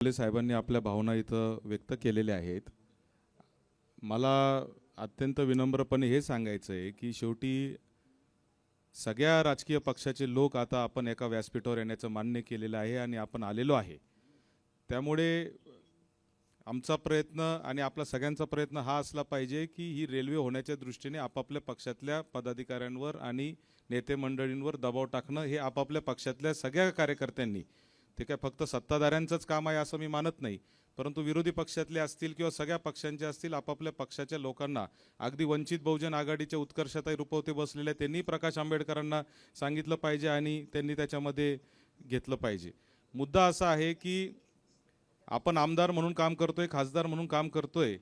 कोल्हे साहेबांनी आपल्या भावना इथं व्यक्त केलेल्या आहेत. मला अत्यंत विनम्रपणे हे सांगायचं आहे की शेवटी सगळ्या राजकीय पक्षाचे लोक आता आपण एका व्यासपीठावर येण्याचं मान्य केलेलं आहे आणि आपण आलेलो आहे. त्यामुळे आमचा प्रयत्न आणि आपला सगळ्यांचा प्रयत्न हा असला पाहिजे की ही रेल्वे होण्याच्या दृष्टीने आपापल्या पक्षातल्या पदाधिकाऱ्यांवर आणि नेते मंडळींवर दबाव टाकणं हे आपापल्या पक्षातल्या सगळ्या कार्यकर्त्यांनी, ते काय फक्त सत्ताधाऱ्यांचंच काम आहे असं मी मानत नाही, परंतु विरोधी पक्षातले असतील किंवा सगळ्या पक्षांचे असतील, आपापल्या पक्षाच्या लोकांना, अगदी वंचित बहुजन आघाडीच्या उत्कर्षताई रुपवते बसलेल्या त्यांनी प्रकाश आंबेडकरांना सांगितलं पाहिजे आणि त्यांनी त्याच्यामध्ये घेतलं पाहिजे. मुद्दा असा आहे की आपण आमदार म्हणून काम करतोय, खासदार म्हणून काम करतोय.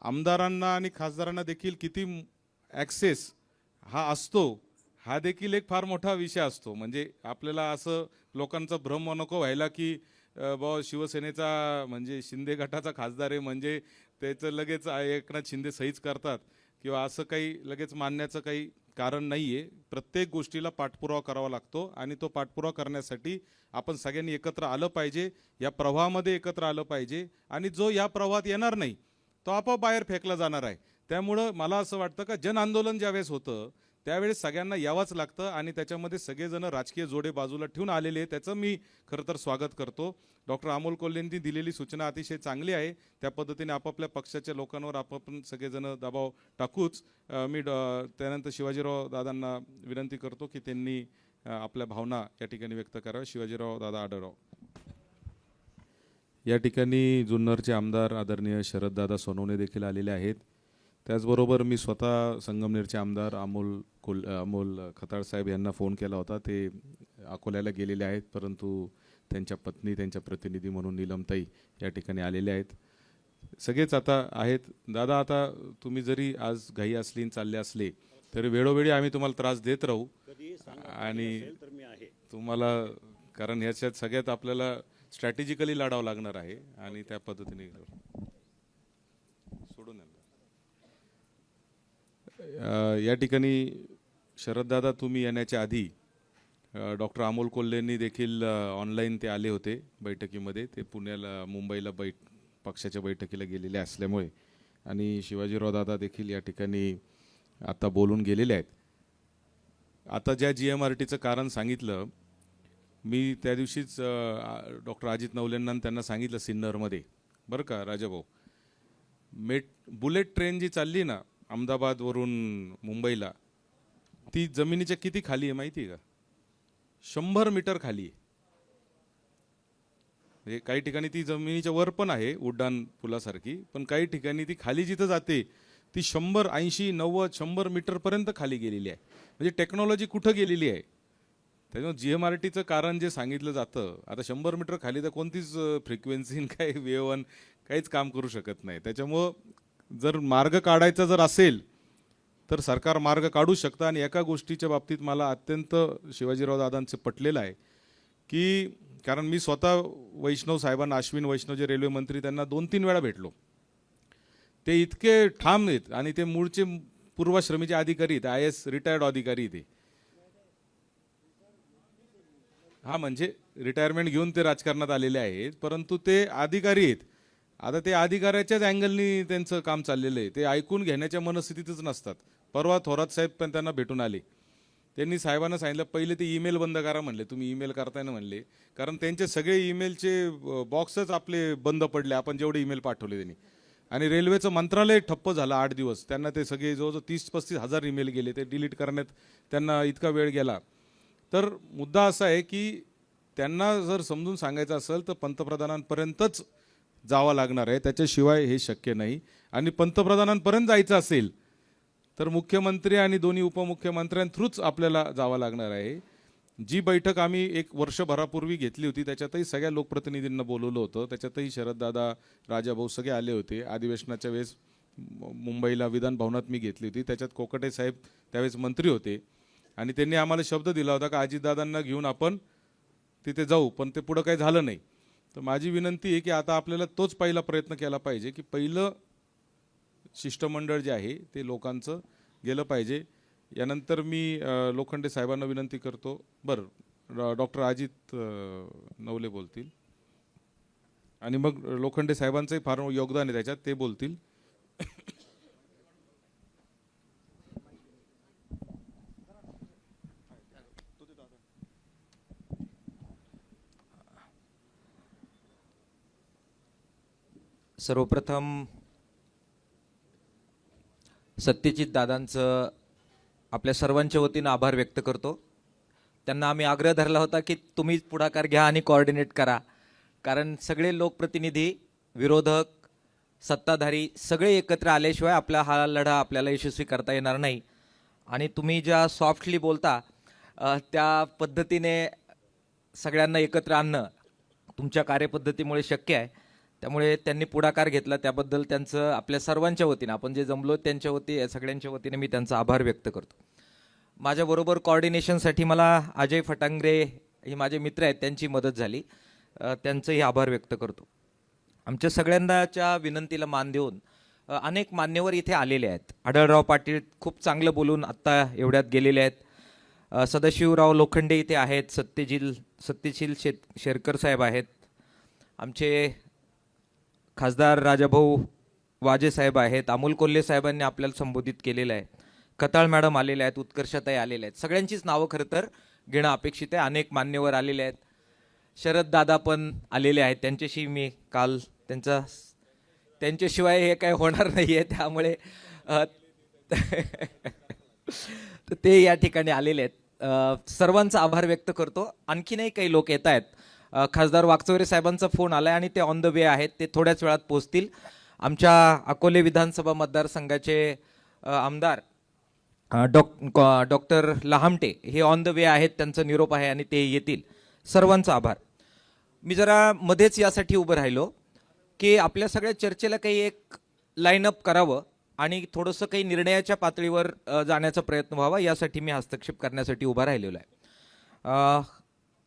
आमदारांना आणि खासदारांना देखील किती ॲक्सेस हा असतो हा देखील एक फार मोठा विषय असतो. म्हणजे आपल्याला असं लोकांचा भ्रम नको व्हायला की बुवा शिवसेनेचा म्हणजे शिंदे गटाचा खासदार आहे म्हणजे त्याचं लगेच एकनाथ शिंदे सहीच करतात किंवा असं काही लगेच मानण्याचं काही कारण नाही आहे. प्रत्येक गोष्टीला पाठपुरावा करावा लागतो आणि तो पाठपुरावा करण्यासाठी आपण सगळ्यांनी एकत्र आलं पाहिजे, या प्रवाहामध्ये एकत्र आलं पाहिजे आणि जो या प्रवाहात येणार नाही तो आपोआप बाहेर फेकला जाणार आहे. त्यामुळं मला असं वाटतं का जन आंदोलन ज्यावेळेस होतं त्यावेळेस सगळ्यांना यावंच लागतं आणि त्याच्यामध्ये सगळेजण राजकीय जोडे बाजूला ठेवून आलेले आहेत. त्याचं मी खरं तर स्वागत करतो. डॉक्टर अमोल कोल्हेंनी दिलेली सूचना अतिशय चांगली आहे. त्या पद्धतीने आपापल्या पक्षाच्या लोकांवर आपण सगळेजण दबाव टाकूच. मी त्यानंतर शिवाजीराव दादांना विनंती करतो की त्यांनी आपल्या भावना या ठिकाणी व्यक्त कराव्या. शिवाजीराव दादा आढळराव. या ठिकाणी जुन्नरचे आमदार आदरणीय शरददादा सोनवणे देखील आलेले आहेत. त्याचबरोबर मी स्वतः संगमनेरचे आमदार अमोल खताळ साहेब यांना फोन केला होता. ते अकोल्याला गेलेले आहेत, परंतु त्यांच्या पत्नी त्यांच्या प्रतिनिधी म्हणून नीलमताई या ठिकाणी आलेले आहेत. सगळेच आता आहेत. दादा, आता तुम्ही जरी आज घाई असली चालले असले तरी वेळोवेळी आम्ही तुम्हाला त्रास देत राहू आणि तुम्हाला, कारण ह्याच्यात सगळ्यात आपल्याला स्ट्रॅटेजिकली लढावं लागणार आहे आणि त्या पद्धतीने सोडून या ठिकाणी शरददादा तुम्ही येण्याच्या आधी डॉक्टर अमोल कोल्हेंनी देखील ऑनलाईन ते आले होते बैठकीमध्ये. ते पुण्याला मुंबईला पक्षाच्या बैठकीला गेलेले असल्यामुळे, आणि शिवाजीराव दादा देखील या ठिकाणी आता बोलून गेलेले आहेत. आता ज्या GMRTचं कारण सांगितलं मी त्या दिवशीच डॉक्टर अजित नवलेंना त्यांना सांगितलं सिन्नरमध्ये, बरं का राजाभाऊ, बुलेट ट्रेन जी चालली ना अहमदाबादवरून मुंबईला, ती जमिनीच्या किती खाली आहे माहिती आहे का? 100 मीटर खाली आहे. म्हणजे काही ठिकाणी ती जमिनीच्या वर पण आहे उड्डाण पुलासारखी, पण काही ठिकाणी ती खाली जिथं जाते ती 100, 80, 90, 100 मीटरपर्यंत खाली गेलेली आहे. म्हणजे टेक्नॉलॉजी कुठं गेलेली आहे. त्याच्यामुळे GMRTचं कारण जे सांगितलं जातं, आता 100 मीटर खाली तर कोणतीच फ्रिक्वेन्सी काही वेव्हन काहीच काम करू शकत नाही. त्याच्यामुळं जर मार्ग काढायचा जर असेल तर सरकार मार्ग काढू शकतं. आणि एका गोष्टीच्या बाबतीत मला अत्यंत शिवाजीराव दादांचं पटलेलं आहे की, कारण मी स्वतः वैष्णव साहेबांना, अश्विन वैष्णव जे रेल्वे मंत्री, त्यांना 2-3 वेळा भेटलो. ते इतके ठाम आहेत आणि ते मूळचे पूर्वाश्रमीचे अधिकारी आहेत, IAS रिटायर्ड अधिकारी ते. हा, म्हणजे रिटायरमेंट घेऊन ते राजकारणात आलेले आहेत, परंतु ते अधिकारी आहेत. आता ते अधिकाऱ्याच्याच अँगलनी त्यांचं काम चाललेलं आहे. ते ऐकून घेण्याच्या मनस्थितीतच नसतात. परवा थोरात साहेब पण त्यांना भेटून आले. त्यांनी साहेबांना सांगितलं पहिले ते ईमेल बंद करा म्हणले, तुम्ही ईमेल करताय ना म्हणले, कारण त्यांचे सगळे ईमेलचे बॉक्सच आपले बंद पडले, आपण जेवढे ईमेल पाठवले त्यांनी. आणि रेल्वेचं मंत्रालय ठप्प झालं 8 दिवस. त्यांना ते सगळे जवळजवळ 30-35 हजार ईमेल गेले, ते डिलीट करण्यात त्यांना इतका वेळ गेला. तर मुद्दा असा आहे की त्यांना जर समजून सांगायचं असेल तर पंतप्रधानांपर्यंतच जावं लागणार आहे, त्याच्याशिवाय हे शक्य नाही. आणि पंतप्रधानांपर्यंत जायचं असेल तर मुख्यमंत्री आणि दोन्ही उपमुख्यमंत्र्यांथ्रूच आपल्याला जावं लागणार आहे. जी बैठक आम्ही 1 वर्षभरापूर्वी घेतली होती त्याच्यातही सगळ्या लोकप्रतिनिधींना बोलवलं होतं. त्याच्यातही शरददादा, राजाभाऊ सगळे आले होते. अधिवेशनाच्या वेळेस मुंबईला विधान भवनात मी घेतली होती. त्याच्यात कोकटे साहेब त्यावेळेस मंत्री होते आणि त्यांनी आम्हाला शब्द दिला होता का अजितदादांना घेऊन आपण तिथे जाऊ, पण ते पुढं काही झालं नाही. तर माझी विनंती आहे की आता आपल्याला तोच पहिला प्रयत्न केला पाहिजे की पहिलं शिष्टमंडळ जे आहे ते लोकांचं गेलं पाहिजे. यानंतर मी लोखंडे साहेबांना विनंती करतो. बरं, डॉक्टर अजित नवले बोलतील. आणि मग लोखंडे साहेबांचंही फार योगदान आहे त्याच्यात, ते बोलतील. सर्वप्रथम सत्यजित दादांचं आपल्या सर्वांच्या वतीनं आभार व्यक्त करतो. त्यांना आम्ही आग्रह धरला होता की तुम्हीच पुढाकार घ्या आणि कोऑर्डिनेट करा, कारण सगळे लोकप्रतिनिधी, विरोधक, सत्ताधारी सगळे एकत्र आल्याशिवाय आपला हा लढा आपल्याला यशस्वी करता येणार नाही. आणि तुम्ही ज्या सॉफ्टली बोलता त्या पद्धतीने सगळ्यांना एकत्र आणणं तुमच्या कार्यपद्धतीमुळे शक्य आहे. त्यामुळे त्यांनी पुढाकार घेतला, त्याबद्दल त्यांचं आपल्या सर्वांच्या वतीनं, आपण जे जमलो त्यांच्या सगळ्यांच्या वतीने मी त्यांचा आभार व्यक्त करतो. माझ्याबरोबर कोऑर्डिनेशनसाठी मला अजय फटांगरे हे माझे मित्र आहेत, त्यांची मदत झाली, त्यांचंही आभार व्यक्त करतो. आमच्या सगळ्यांच्या विनंतीला मान देऊन अनेक मान्यवर इथे आलेले आहेत. आढळराव पाटील खूप चांगलं बोलून आत्ता एवढ्यात गेलेले आहेत. सदाशिवराव लोखंडे इथे आहेत, सत्यशील शेरकर साहेब आहेत, आमचे खासदार राजाभाऊ वाजे साहेब आहेत, अमोल कोल्हे साहेबांनी आपल्याला संबोधित केलेलं आहे, खताळ मॅडम आलेले आहेत, उत्कर्षताई आलेले आहेत. सगळ्यांचीच नावं खरं तर घेणं अपेक्षित आहे. अनेक मान्यवर आलेले आहेत, शरद दादा पण आलेले आहेत, त्यांच्याशी मी काल त्यांच्याशिवाय हे काय होणार नाही आहे, त्यामुळे ते या ठिकाणी आलेले आहेत. सर्वांचा आभार व्यक्त करतो. आणखीनही काही लोक येत आहेत. खासदार वाकचौरे साहेबांचा फोन आला आहे आणि ते ऑन द वे आहेत, ते थोड्याच वेळात पोहोचतील. आमच्या अकोले विधानसभा मतदारसंघाचे आमदार डॉक्टर लहामटे हे ऑन द वे आहेत, त्यांचा निरोप आहे आणि ते येतील. सर्वांचा आभार. मी जरा मध्येच यासाठी उभं राहिलो की आपल्या सगळ्या चर्चेला काही एक लाईनअप करावं आणि थोडंसं काही निर्णयाच्या पातळीवर जाण्याचा प्रयत्न व्हावा, यासाठी मी हस्तक्षेप करण्यासाठी उभा राहिलेलो आहे.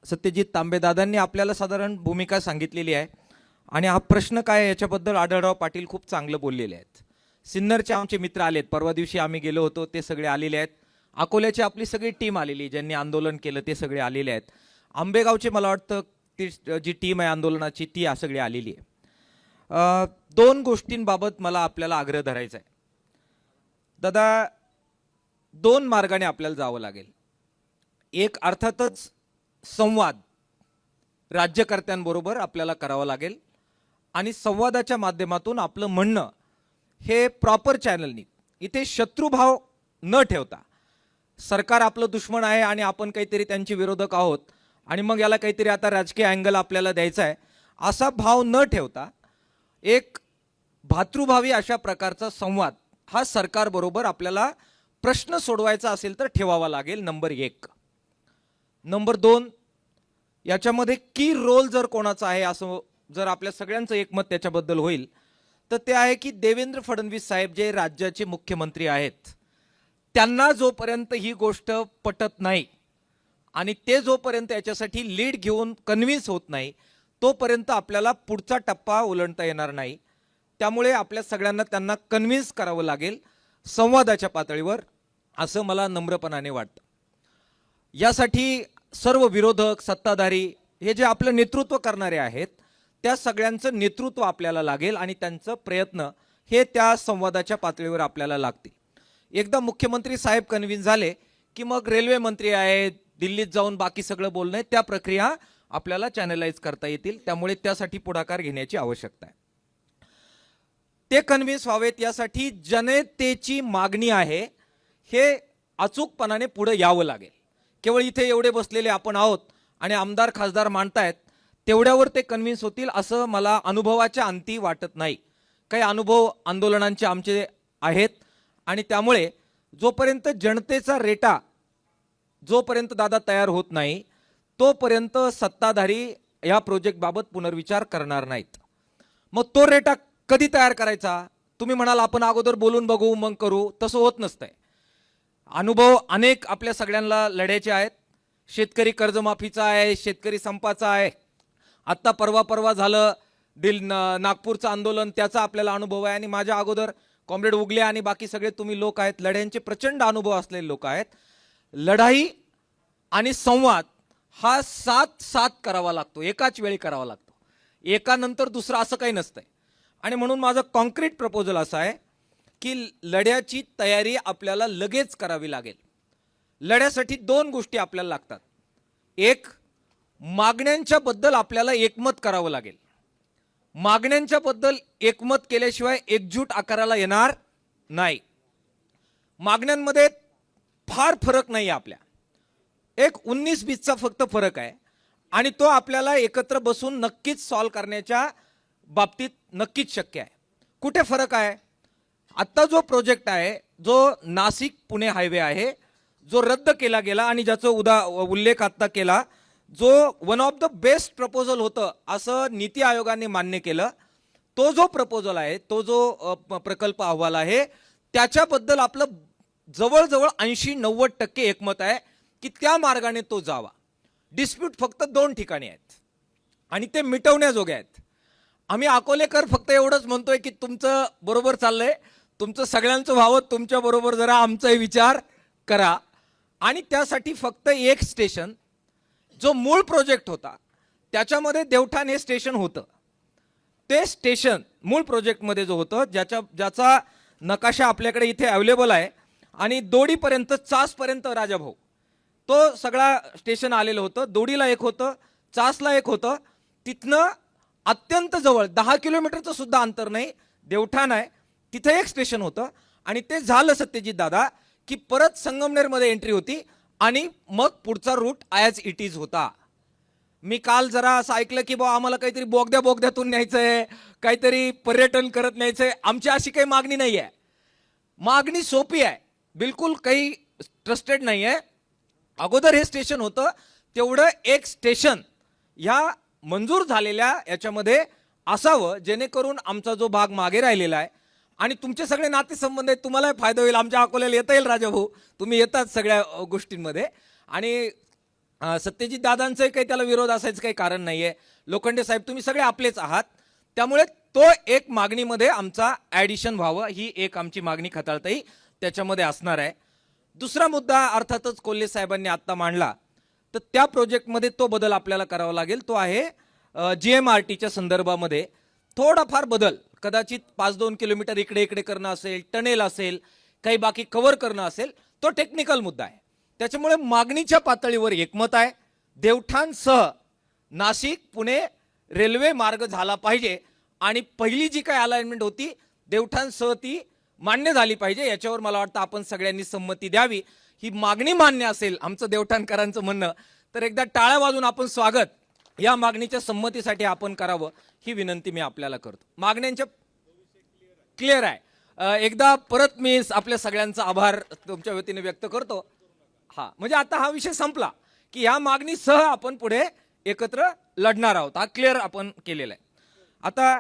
सत्यजित तांबेदादांनी आपल्याला साधारण भूमिका सांगितलेली आहे आणि हा प्रश्न काय आहे याच्याबद्दल आढळराव पाटील खूप चांगलं बोललेले आहेत. सिन्नरचे आमचे मित्र आलेत, परवा दिवशी आम्ही गेलो होतो, ते सगळे आलेले आहेत. अकोल्याची आपली सगळी टीम आलेली, ज्यांनी आंदोलन केलं ते सगळे आलेले आहेत. आंबेगावचे मला वाटतं ती जी टीम आहे आंदोलनाची ती सगळी आलेली आहे. दोन गोष्टींबाबत मला आपल्याला आग्रह धरायचा आहे. दादा, दोन मार्गाने आपल्याला जावं लागेल. एक अर्थातच संवाद राज्यकर्त्यांबरोबर आपल्याला करावा लागेल आणि संवादाच्या माध्यमातून आपलं म्हणणं हे प्रॉपर चॅनलनी, इथे शत्रुभाव न ठेवता, सरकार आपलं दुश्मन आहे आणि आपण काहीतरी त्यांचे विरोधक आहोत आणि मग याला काहीतरी आता राजकीय अँगल आपल्याला द्यायचा आहे, असा भाव न ठेवता एक भातृभावी अशा प्रकारचा संवाद हा सरकारबरोबर आपल्याला प्रश्न सोडवायचा असेल तर ठेवावा लागेल. नंबर एक. नंबर दोन, याच्यामध्ये की रोल जर कोणाचा आहे असं जर आपल्या सगळ्यांचं एकमत त्याच्याबद्दल होईल तर ते आहे की देवेंद्र फडणवीस साहेब जे राज्याचे मुख्यमंत्री आहेत, त्यांना जोपर्यंत ही गोष्ट पटत नाही आणि ते जोपर्यंत याच्यासाठी लीड घेऊन कन्व्हिन्स होत नाही तोपर्यंत आपल्याला पुढचा टप्पा ओलांडता येणार नाही. त्यामुळे आपल्या सगळ्यांना त्यांना कन्व्हिन्स करावं लागेल संवादाच्या पातळीवर, असं मला नम्रपणाने वाटतं. यासाठी सर्व विरोधक, सत्ताधारी हे जे आपलं नेतृत्व करणारे आहेत त्या सगळ्यांचं नेतृत्व आपल्याला लागेल आणि त्यांचं प्रयत्न हे त्या संवादाच्या पातळीवर आपल्याला लागतील. एकदा मुख्यमंत्री साहेब कन्व्हिन्स झाले की मग रेल्वे मंत्री आहेत, दिल्लीत जाऊन बाकी सगळं बोलणं, त्या प्रक्रिया आपल्याला चॅनलाइज करता येतील. त्यामुळे त्यासाठी पुढाकार घेण्याची आवश्यकता आहे. ते कन्व्हिन्स व्हावेत यासाठी जनतेची मागणी आहे हे अचूकपणाने पुढे यावं लागेल. केवळ इथे एवढे बसलेले आपण आहोत आणि आमदार खासदार मांडतायत तेवढ्यावर ते कन्व्हिन्स होतील असं मला अनुभवाच्या अंती वाटत नाही. काही अनुभव आंदोलनांचे आमचे आहेत आणि त्यामुळे जोपर्यंत जनतेचा रेटा जोपर्यंत दादा तयार होत नाही तोपर्यंत सत्ताधारी या प्रोजेक्टबाबत पुनर्विचार करणार नाहीत. मग तो रेटा कधी तयार करायचा? तुम्ही म्हणाल आपण अगोदर बोलून बघू मग करू, तसं होत नसतंय. अनुभव अनेक आपल्या सगळ्यांना लढ्याचे आहेत. शेतकरी कर्जमाफीचा आहे, शेतकरी संपाचा आहे, आत्ता परवा झालं नागपूरचं आंदोलन, त्याचा आपल्याला अनुभव आहे. आणि माझ्या अगोदर कॉम्रेड उगले आणि बाकी सगळे तुम्ही लोक आहेत, लढ्यांचे प्रचंड अनुभव असलेले लोक आहेत. लढाई आणि संवाद हा साथ करावा लागतो, एकाच वेळी करावा लागतो. एकानंतर दुसरं असं काही नसतंय. आणि म्हणून माझं कॉन्क्रीट प्रपोजल असं आहे की लढ्याची तयारी आपल्याला लगेच करावी लागेल. लढ्यासाठी 2 गोष्टी आपल्याला लागतात. एक, मागण्यांच्या बद्दल आपल्याला एकमत करावं लागेल. मागण्यांच्या बद्दल एकमत केल्याशिवाय एकजूट आकाराला येणार नाही. मागण्यांमध्ये फार फरक नाही आहे आपल्या, एक 19-20चा फक्त फरक आहे आणि तो आपल्याला एकत्र बसून नक्कीच सॉल्व्ह करण्याच्या बाबतीत नक्कीच शक्य आहे. कुठे फरक आहे? आत्ता जो प्रोजेक्ट आहे, जो नाशिक पुणे हायवे आहे, जो रद्द केला गेला आणि ज्याचा उल्लेख आत्ता केला, जो one of the best proposal होतं असं नीती आयोगाने मान्य केलं, तो जो प्रपोजल आहे, तो जो प्रकल्प अहवाल आहे, त्याच्याबद्दल आपलं जवळजवळ 80-90% एकमत आहे की त्या मार्गाने तो जावा. डिस्प्यूट फक्त 2 ठिकाणी आहेत आणि ते मिटवण्याजोगे आहेत. आम्ही अकोलेकर फक्त एवढंच म्हणतोय की तुमचं बरोबर चाललंय, तुमचं सगळ्यांचं व्हावं, तुमच्या बरोबर जरा आमचाही विचार करा. आणि त्यासाठी फक्त एक स्टेशन, जो मूळ प्रोजेक्ट होता त्याच्यामध्ये देवठाण हे स्टेशन होतं, ते स्टेशन मूळ प्रोजेक्टमध्ये जो होतं, ज्याचा नकाशा आपल्याकडे इथे अवेलेबल आहे आणि दोडीपर्यंत, चासपर्यंत राजाभाऊ, तो सगळा स्टेशन आलेलं होतं. दोडीला एक होतं, चासला एक होतं. तिथनं अत्यंत जवळ 10 किलोमीटरचं सुद्धा अंतर नाही, देवठाण आहे, तिथे एक स्टेशन होतं. आणि ते झालं सत्यजित दादा की परत संगमनेरमध्ये एंट्री होती आणि मग पुढचा रूट ॲज इट इज होता. मी काल जरा असं ऐकलं की बा आम्हाला काहीतरी बोगद्यातून न्यायचंय, काहीतरी पर्यटन करत न्यायचंय. आमची अशी काही मागणी नाही आहे. मागणी सोपी आहे, बिलकुल काही ट्रस्टेड नाही आहे. अगोदर हे स्टेशन होतं, तेवढं एक स्टेशन ह्या मंजूर झालेल्या याच्यामध्ये असावं, जेणेकरून आमचा जो भाग मागे राहिलेला आहे आणि तुमचे सगळे नातेसंबंध आहेत, तुम्हालाही फायदा होईल. आमच्या अकोल्याला येता येईल राजाभाऊ, तुम्ही येतात सगळ्या गोष्टींमध्ये. आणि सत्यजित दादांचंही काही त्याला विरोध असायचं काही कारण नाही आहे. लोखंडे साहेब, तुम्ही सगळे आपलेच आहात, त्यामुळे तो एक मागणीमध्ये आमचा ॲडिशन व्हावं, ही एक आमची मागणी खताळताई त्याच्यामध्ये असणार आहे. दुसरा मुद्दा अर्थातच कोल्हे साहेबांनी आत्ता मांडला, तर त्या प्रोजेक्टमध्ये तो बदल आपल्याला करावा लागेल. तो आहे GMRTच्या संदर्भामध्ये थोडाफार बदल, कदाचित 5-2 किलोमीटर इकडे इकडे करणं असेल, टनेल असेल, काही बाकी कव्हर करणं असेल, तो टेक्निकल मुद्दा आहे. त्याच्यामुळे मागणीच्या पातळीवर एकमत आहे. देवठाणसह नाशिक पुणे रेल्वे मार्ग झाला पाहिजे आणि पहिली जी काही अलाइनमेंट होती देवठाणसह ती मान्य झाली पाहिजे. याच्यावर मला वाटतं आपण सगळ्यांनी संमती द्यावी. ही मागणी मान्य असेल, आमचं देवठाणकरांचं म्हणणं, तर एकदा टाळ्या वाजून आपण स्वागत या मागणीच्या संमतीसाठी आपण करावं, ही विनंती मी आपल्याला करतो. मागण्यांच्या क्लिअर आहे. एकदा परत मी आपल्या सगळ्यांचा आभार तुमच्या वतीने व्यक्त करतो. हा म्हणजे आता हा विषय संपला की या मागणीसह आपण पुढे एकत्र लढणार आहोत, हा क्लिअर आपण केलेला आहे. आता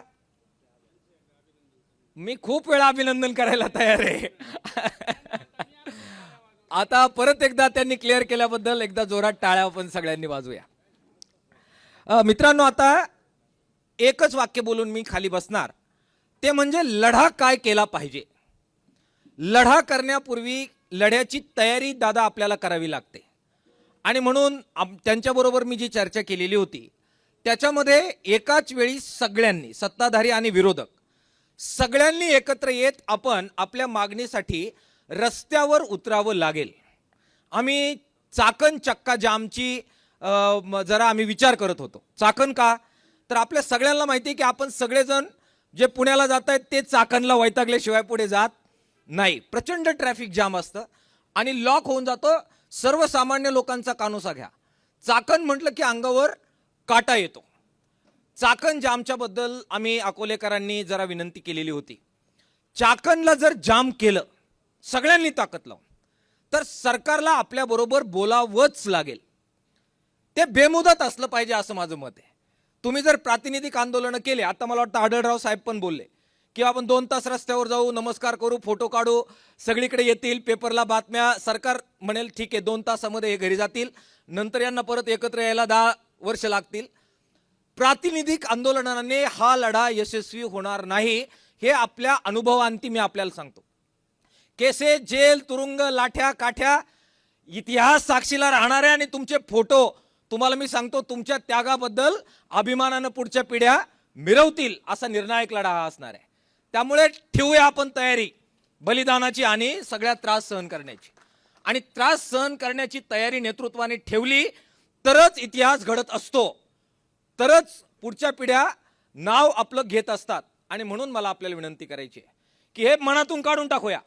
मी खूप वेळा अभिनंदन करायला तयार आहे. आता परत एकदा त्यांनी क्लिअर केल्याबद्दल एकदा जोरात टाळ्या आपण सगळ्यांनी वाजवूया. मित्रांनो, आता एकच वाक्य बोलून मी खाली बसणार, ते म्हणजे लढा काय केला पाहिजे. लढा करण्यापूर्वी लढ्याची तयारी दादा आपल्याला करावी लागते. आणि म्हणून त्यांच्याबरोबर मी जी चर्चा केलेली होती त्याच्यामध्ये एकाच वेळी सगळ्यांनी, सत्ताधारी आणि विरोधक, सगळ्यांनी एकत्र येत आपण आपल्या मागणीसाठी रस्त्यावर उतरावं लागेल. आम्ही चाकण चक्का जामची जरा आम्ही विचार करत होतो. चाकण का, तर आपल्या सगळ्यांना माहिती आहे की आपण सगळेजण जे पुण्याला जात आहेत ते चाकणला वैतागल्याशिवाय पुढे जात नाही. प्रचंड ट्रॅफिक जाम असतं आणि लॉक होऊन जातो. सर्वसामान्य लोकांचा कानोसा घ्या, चाकण म्हटलं की अंगावर काटा येतो. चाकण जामच्या बद्दल आम्ही अकोलेकरांनी जरा विनंती केलेली होती. चाकणला जर जाम केलं सगळ्यांनी ताकद लावून, तर सरकारला आपल्याबरोबर बोलावंच लागेल. ते बेमुदत असलं पाहिजे असं माझं मत आहे. तुम्ही जर प्रातिनिधिक आंदोलनं केले, आता मला वाटतं आढळराव साहेब पण बोलले की आपण 2 तास रस्त्यावर जाऊ, नमस्कार करू, फोटो काढू, सगळीकडे येतील, पेपरला बातम्या, सरकार म्हणेल ठीक आहे 2 तासामध्ये हे घरी जातील, नंतर यांना परत एकत्र यायला 10 वर्ष लागतील. प्रातिनिधिक आंदोलनाने हा लढा यशस्वी होणार नाही, हे आपल्या अनुभवांती मी आपल्याला सांगतो. केसे, जेल, तुरुंग, लाठ्या काठ्या, इतिहास साक्षीला राहणारे आणि तुमचे फोटो, तुम्हाला मी सांगतो तुमच्या त्यागाबद्दल अभिमानानं पुढच्या पिढ्या मिरवतील असा निर्णायक लढा हा असणार आहे. त्यामुळे ठेवूया आपण तयारी बलिदानाची आणि सगळ्या त्रास सहन करण्याची. आणि त्रास सहन करण्याची तयारी नेतृत्वाने ठेवली तरच इतिहास घडत असतो, तरच पुढच्या पिढ्या नाव आपलं घेत असतात. आणि म्हणून मला आपल्याला विनंती करायची आहे की हे मनातून काढून टाकूया.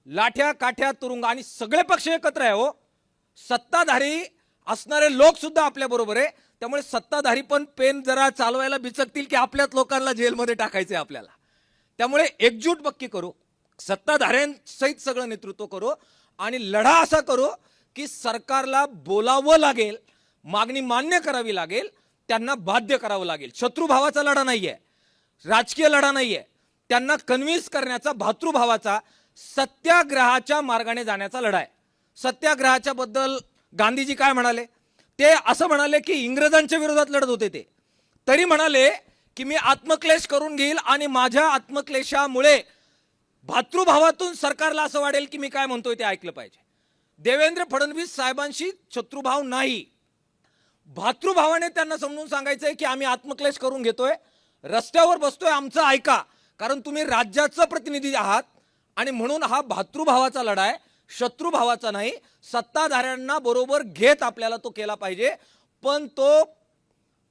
लाठ्या काठ्या तुरुंग आणि सगळे पक्ष एकत्र आहे हो. सत्ताधारी असणारे लोक सुद्धा आपल्या बरोबर आहे. त्यामुळे सत्ताधारी पण पेन जरा चालवायला बिचकतील की आपल्याच लोकांना जेलमध्ये टाकायचंय आपल्याला. त्यामुळे एकजूट पक्की करू, सत्ताधाऱ्यांसहित सगळं नेतृत्व करू आणि लढा असा करू की सरकारला बोलावं लागेल, मागणी मान्य करावी लागेल, त्यांना बाध्य करावं लागेल. शत्रुभावाचा लढा नाहीये, राजकीय लढा नाहीये. त्यांना कन्व्हिन्स करण्याचा, भातृभावाचा, सत्याग्रहाच्या मार्गाने जाण्याचा लढा आहे. सत्याग्रहाच्या बद्दल गांधीजी काय म्हणाले? ते असं म्हणाले की इंग्रजांच्या विरोधात लढत होते ते, तरी म्हणाले की मी आत्मक्लेश करून घेईल आणि माझ्या आत्मक्लेशामुळे भातृभावातून सरकारला असं वाटेल की मी काय म्हणतोय ते ऐकलं पाहिजे. देवेंद्र फडणवीस साहेबांशी शत्रुभाव नाही, भातृभावाने त्यांना समजून सांगायचंय की आम्ही आत्मक्लेश करून घेतोय, रस्त्यावर बसतोय, आमचं ऐका, कारण तुम्ही राज्याचं प्रतिनिधी आहात. आणि म्हणून हा भातृभावाचा लढा आहे, शत्रुभावाचा नाही. सत्ताधाऱ्यांना बरोबर घेत आपल्याला तो केला पाहिजे, पण तो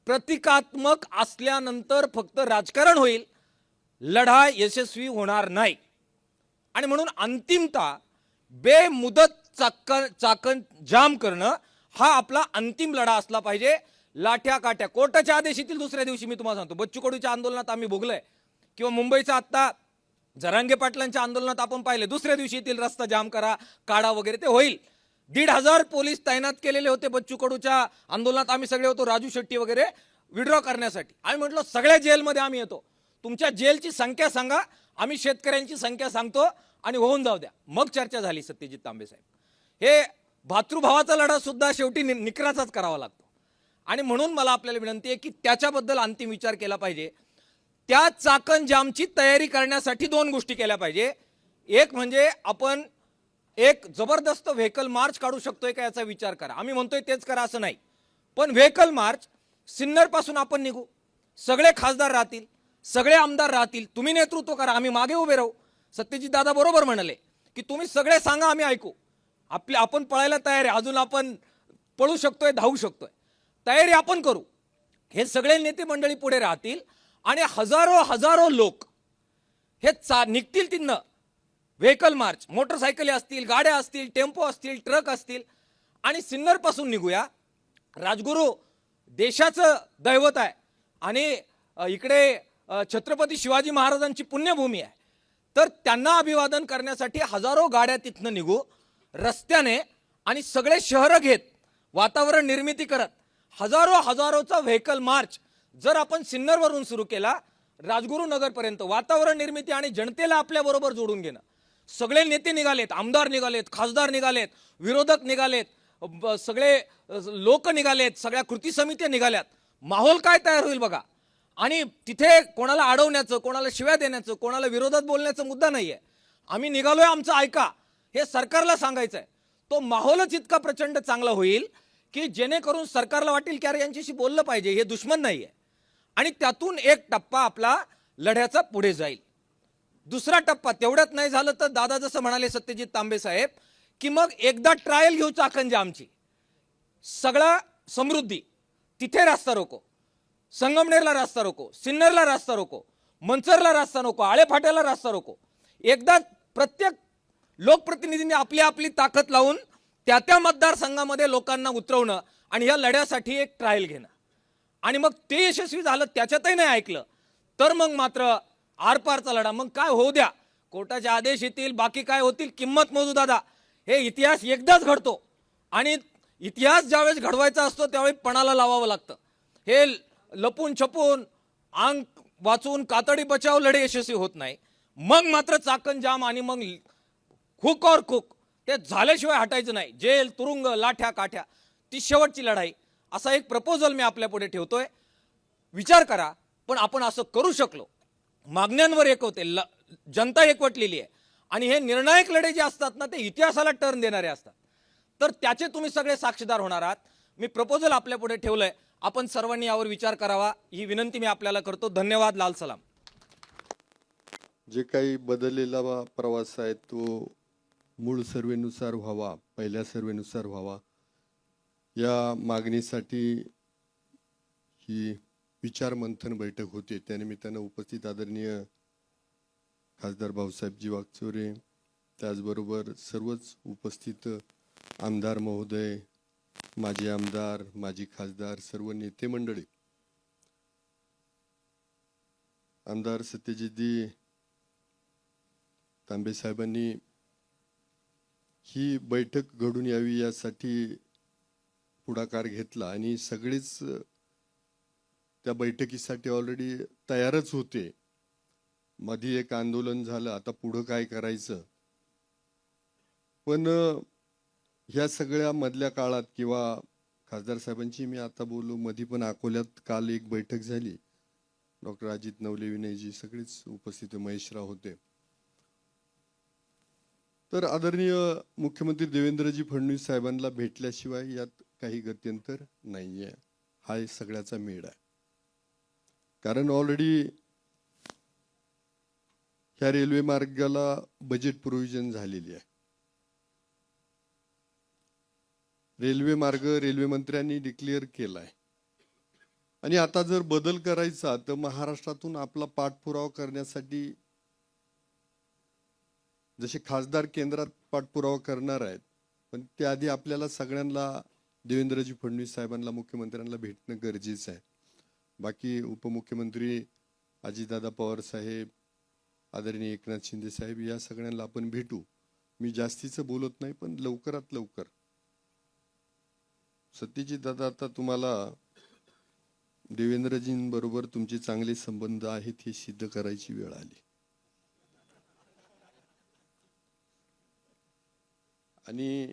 प्रतिकात्मक असल्यानंतर फक्त राजकारण होईल, लढा यशस्वी होणार नाही. आणि म्हणून अंतिमता बेमुदत चाकण जाम करणं हा आपला अंतिम लढा असला पाहिजे. लाठ्या काठ्या कोर्टाच्या आदेश येतील दुसऱ्या दिवशी. मी तुम्हाला सांगतो, बच्चू कडूच्या आंदोलनात आम्ही भोगलोय, किंवा मुंबईचा आत्ता जरांगे पाटलांच्या आंदोलनात आपण पाहिले, दुसऱ्या दिवशी येतील रस्ता जाम करा, काढा वगैरे, ते होईल. 1,500 पोलीस तैनात केलेले होते बच्चू कडूच्या आंदोलनात. आम्ही सगळे होतो, राजू शेट्टी वगैरे, विड्रॉ करण्यासाठी. आम्ही म्हटलं सगळ्या जेलमध्ये आम्ही येतो, तुमच्या जेलची संख्या सांगा, आम्ही शेतकऱ्यांची संख्या सांगतो आणि होऊन जाऊ द्या. मग चर्चा झाली सत्यजित तांबे साहेब. हे भातृभावाचा लढा सुद्धा शेवटी निकराचाच करावा लागतो. आणि म्हणून मला आपल्याला विनंती आहे की त्याच्याबद्दल अंतिम विचार केला पाहिजे. त्या चाकण जामची तयारी करण्यासाठी 2 गोष्टी केल्या पाहिजे. एक म्हणजे आपण एक जबरदस्त व्हेकल मार्च काढू शकतोय का याचा विचार करा. आम्ही म्हणतोय तेच करा असं नाही, पण व्हेकल मार्च सिन्नर पासून आपण निघू, सगळे खासदार राहतील, सगळे आमदार राहतील, तुम्ही नेतृत्व करा, आम्ही मागे उभे राहू. सत्यजित दादा बरोबर म्हणाले की तुम्ही सगळे सांगा, आम्ही ऐकू. आपण पळायला तयार आहे, अजून आपण पळू शकतोय, धावू शकतोय, तयारी आपण करू. हे सगळे नेते मंडळी पुढे राहतील आणि हजारो लोक हे निघतील तिथनं. व्हेकल मार्च, मोटरसायकली असतील, गाड्या असतील, टेम्पो असतील, ट्रक असतील, आणि सिन्नर पासून निघूया. राजगुरू देशाचं दैवत आहे आणि इकडे छत्रपती शिवाजी महाराजांची पुण्यभूमी आहे, तर त्यांना अभिवादन करण्यासाठी हजारो गाड्या तिथनं निघू रस्त्याने, आणि सगळे शहरं घेत, वातावरण निर्मिती करत हजारोचा व्हेकल मार्च जर आपण सिन्नरवरून सुरू केला राजगुरू नगरपर्यंत, वातावरण निर्मिती आणि जनतेला आपल्या बरोबर जोडून घेणं. सगळे नेते निघालेत, आमदार निघालेत, खासदार निघालेत, विरोधक निघालेत, सगळे लोक निघालेत, सगळ्या कृती समित्या निघाल्यात. माहोल काय तयार होईल बघा. आणि तिथे कोणाला अडवण्याचं, कोणाला शिव्या देण्याचं, कोणाला विरोधात बोलण्याचं मुद्दा नाहीये. आम्ही निघालोय, आमचं ऐका, हे सरकारला सांगायचं आहे. तो माहोलच इतका प्रचंड चांगला होईल की जेणेकरून सरकारला वाटेल की अरे यांच्याशी बोललं पाहिजे, हे दुश्मन नाहीये. आणि त्यातून एक टप्पा आपला लढ्याचा पुढे जाईल. दुसरा टप्पा तेवढ्यात नाही झालं तर दादा जसं म्हणाले सत्यजित तांबे साहेब की मग एकदा ट्रायल घेऊ चाकण जामची. सगळा समृद्धी तिथे रास्ता रोको, संगमनेरला रास्ता रोको, सिन्नरला रास्ता रोको, मंचरला रास्ता रोको, आळेफाट्याला रास्ता रोको. एकदा प्रत्येक लोकप्रतिनिधींनी आपली आपली ताकद लावून त्या मतदारसंघामध्ये लोकांना उतरवणं आणि या लढ्यासाठी एक ट्रायल घेणं. आणि मग ते यशस्वी झालं, त्याच्यातही नाही ऐकलं, तर मग मात्र आरपारचा लढा. मग काय होऊ द्या, कोर्टाचे आदेश येतील, बाकी काय होतील, किंमत मोजू दादा. हे इतिहास एकदाच घडतो आणि इतिहास ज्यावेळेस घडवायचा असतो त्यावेळी पणाला लावावं लागतं. हे लपून छपून अंग वाचून कातडी बचाव लढे यशस्वी होत नाही. मग मात्र चाकण जाम आणि मग हुक और कुक ते झाल्याशिवाय हटायचं नाही. जेल, तुरुंग, लाठ्या काठ्या, ती शेवटची लढाई. असा एक प्रपोजल मी आपल्या पुढे ठेवतोय. विचार करा. पण आपण असं करू शकलो, मागण्यांवर एक होते, जनता एकवटलेली आहे आणि हे निर्णायक लढे जे असतात ना ते इतिहासाला टर्न देणारे असतात, तर त्याचे तुम्ही सगळे साक्षीदार होणार आहात. मी प्रपोजल आपल्या पुढे ठेवलंय, आपण सर्वांनी यावर विचार करावा ही विनंती मी आपल्याला करतो. धन्यवाद. लाल सलाम. जे काही बदललेला प्रवास आहे तो मूळ सर्वेनुसार व्हावा, पहिल्या सर्वेनुसार व्हावा, या मागणीसाठी ही विचार मंथन बैठक होते. त्यानिमित्तानं उपस्थित आदरणीय खासदार भाऊसाहेबजी वागचौरे, त्याचबरोबर सर्वच उपस्थित आमदार महोदय, माजी आमदार, माजी खासदार, सर्व नेते मंडळी, आमदार सत्यजितजी तांबे साहेबांनी ही बैठक घडून यावी यासाठी पुढाकार घेतला आणि सगळेच त्या बैठकीसाठी ऑलरेडी तयारच होते. मध्ये एक आंदोलन झालं, आता पुढं काय करायचं. पण ह्या सगळ्या मधल्या काळात किंवा खासदार साहेबांची मी आता बोललो, मध्ये पण अकोल्यात काल एक बैठक झाली. डॉक्टर अजित नवले विनयजी सगळेच उपस्थित, महेशराव होते. तर आदरणीय मुख्यमंत्री देवेंद्रजी फडणवीस साहेबांना भेटल्याशिवाय यात काही गत्यंतर नाहीये. हा सगळ्याचा मेळ आहे. कारण ऑलरेडी ह्या रेल्वे मार्गाला बजेट प्रोव्हिजन झालेली आहे. रेल्वे मार्ग रेल्वे मंत्र्यांनी डिक्लेअर केलाय आणि आता जर बदल करायचा तर महाराष्ट्रातून आपला पाठपुरावा करण्यासाठी जसे खासदार केंद्रात पाठपुरावा करणार आहेत, पण त्याआधी आपल्याला सगळ्यांना देवेंद्रजी फडणवीस साहेबांना, मुख्यमंत्र्यांना भेटणं गरजेचं आहे. बाकी उपमुख्यमंत्री अजितदादा पवार साहेब, आदरणीय एकनाथ शिंदे साहेब, या सगळ्यांना आपण भेटू. मी जास्तीचं बोलत नाही, पण लवकरात लवकर. सत्यजित दादा, आता तुम्हाला देवेंद्रजींबरोबर तुमचे चांगले संबंध आहेत हे सिद्ध करायची वेळ आली. आणि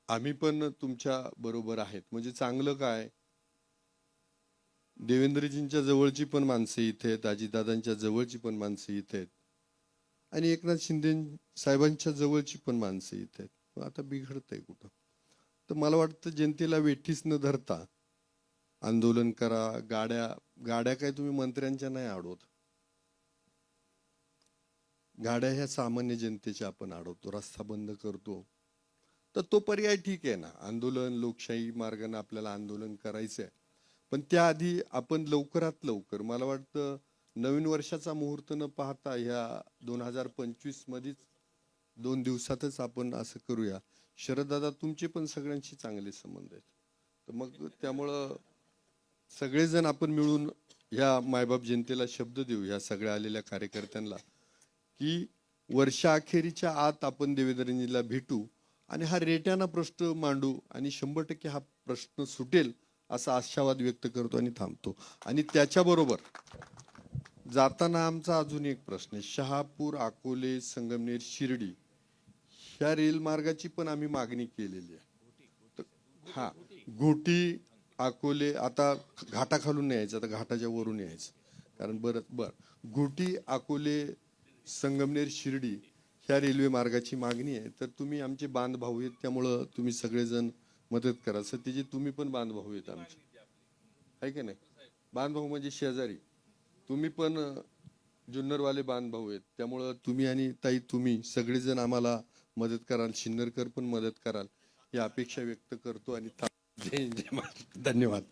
आम्ही पण तुमच्या बरोबर आहेत. म्हणजे चांगलं काय, देवेंद्रजींच्या जवळची पण माणसं इथे आहेत, अजितदादांच्या जवळची पण माणसं इथे आहेत आणि एकनाथ शिंदे साहेबांच्या जवळची पण माणसं इथे आहेत. आता बिघडतंय कुठं. तर मला वाटतं जनतेला वेठीस न धरता आंदोलन करा. गाड्या काय तुम्ही मंत्र्यांच्या नाही अडवत. गाड्या ह्या सामान्य जनतेच्या आपण अडवतो, रस्ता बंद करतो. तर तो पर्याय ठीक आहे ना. आंदोलन लोकशाही मार्गाने आपल्याला आंदोलन करायचंय, पण त्याआधी आपण लवकरात लवकर, मला वाटतं नवीन वर्षाचा मुहूर्त न पाहता ह्या 2025 मध्येच 2 दिवसातच आपण असं करूया. शरददादा, तुमचे पण सगळ्यांशी चांगले संबंध आहेत. तर मग त्यामुळं सगळेजण आपण मिळून ह्या मायबाप जनतेला शब्द देऊ, ह्या सगळ्या आलेल्या कार्यकर्त्यांना, की वर्षाअखेरीच्या आत आपण देवेंद्रजींना भेटू आणि हा रेट्याना प्रश्न मांडू आणि 100% हा प्रश्न सुटेल असा आशावाद व्यक्त करतो आणि थांबतो. आणि त्याच्याबरोबर जाताना आमचा अजून एक प्रश्न आहे. शहापूर, अकोले, संगमनेर, शिर्डी ह्या रेल मार्गाची पण आम्ही मागणी केलेली आहे. हा, घोटी, अकोले, आता घाटाखालून नाही यायचं, आता घाटाच्या वरून यायचं. कारण घोटी, अकोले, संगमनेर, शिर्डी ह्या रेल्वे मार्गाची मागणी आहे. तर तुम्ही आमचे बांधभाऊ आहेत, त्यामुळं तुम्ही सगळेजण मदत करा. सत्यजित, तुम्ही पण बांधभाऊ आहेत आमचे, आहे की नाही? बांधभाऊ म्हणजे शेजारी. तुम्ही पण जुन्नरवाले बांधभाऊ आहेत, त्यामुळं तुम्ही आणि ताई, तुम्ही सगळेजण आम्हाला मदत कराल. शिन्नरकर पण मदत कराल ही अपेक्षा व्यक्त करतो आणि धन्यवाद.